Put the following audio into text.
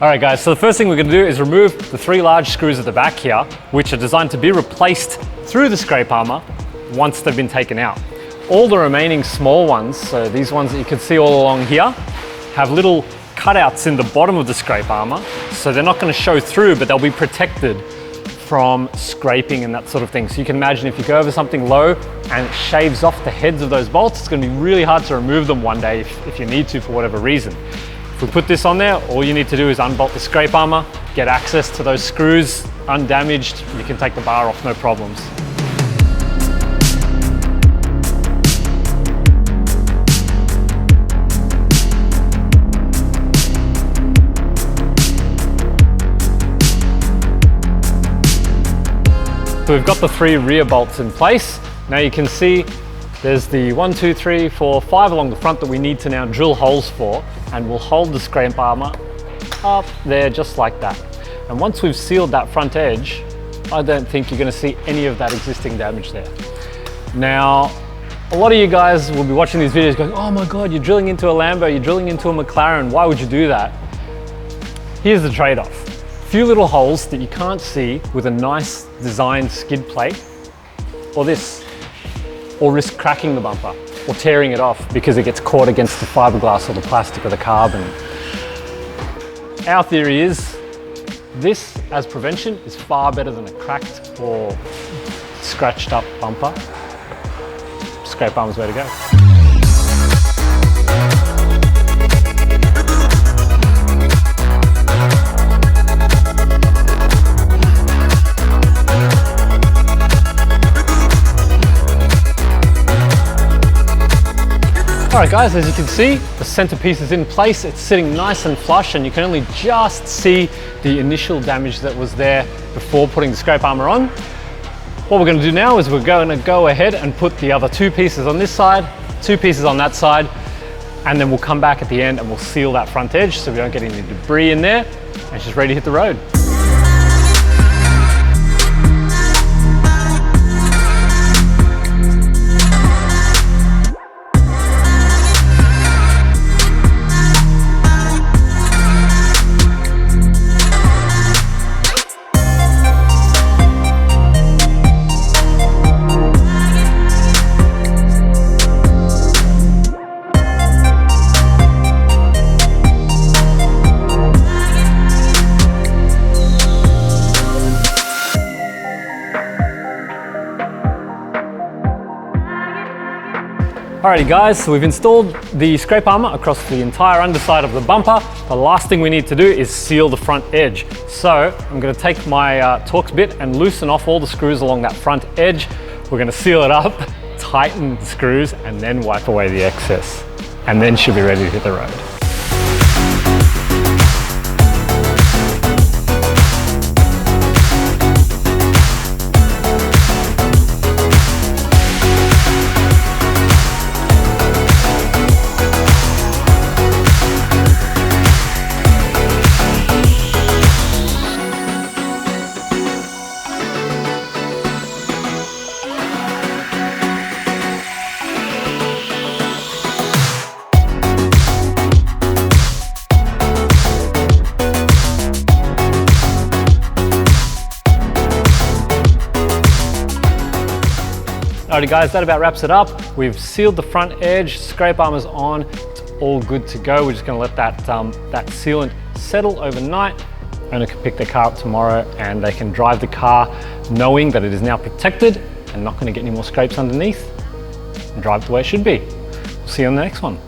All right guys, so the first thing we're going to do is remove the 3 large screws at the back here, which are designed to be replaced through the scrape armor once they've been taken out. All the remaining small ones, so these ones that you can see all along here, have little cutouts in the bottom of the scrape armor, so they're not going to show through, but they'll be protected from scraping and that sort of thing. So you can imagine if you go over something low and it shaves off the heads of those bolts, it's going to be really hard to remove them one day if you need to for whatever reason. If we put this on there, all you need to do is unbolt the scrape armor, get access to those screws undamaged, you can take the bar off, no problems. So we've got the 3 rear bolts in place. Now you can see there's the 1, 2, 3, 4, 5 along the front that we need to now drill holes for, and we'll hold the scrape armor up there just like that. And once we've sealed that front edge, I don't think you're going to see any of that existing damage there. Now, a lot of you guys will be watching these videos going, oh my God, you're drilling into a Lambo, you're drilling into a McLaren, why would you do that? Here's the trade-off. Few little holes that you can't see with a nice designed skid plate, or this, or risk cracking the bumper or tearing it off because it gets caught against the fiberglass or the plastic or the carbon. Our theory is this as prevention is far better than a cracked or scratched up bumper. Scrape armor's way to go. Alright guys, as you can see, the centerpiece is in place, it's sitting nice and flush, and you can only just see the initial damage that was there before putting the scrape armor on. What we're going to do now is we're going to go ahead and put the other 2 pieces on this side, 2 pieces on that side, and then we'll come back at the end and we'll seal that front edge so we don't get any debris in there, and it's just ready to hit the road. Alrighty guys, so we've installed the scrape armor across the entire underside of the bumper. The last thing we need to do is seal the front edge. So I'm going to take my Torx bit and loosen off all the screws along that front edge. We're going to seal it up, tighten the screws, and then wipe away the excess. And then she'll be ready to hit the road. Alrighty guys, that about wraps it up. We've sealed the front edge, scrape armor's on, it's all good to go. We're just gonna let that sealant settle overnight. Owner can pick their car up tomorrow and they can drive the car knowing that it is now protected and not gonna get any more scrapes underneath, and drive it the way it should be. We'll see you on the next one.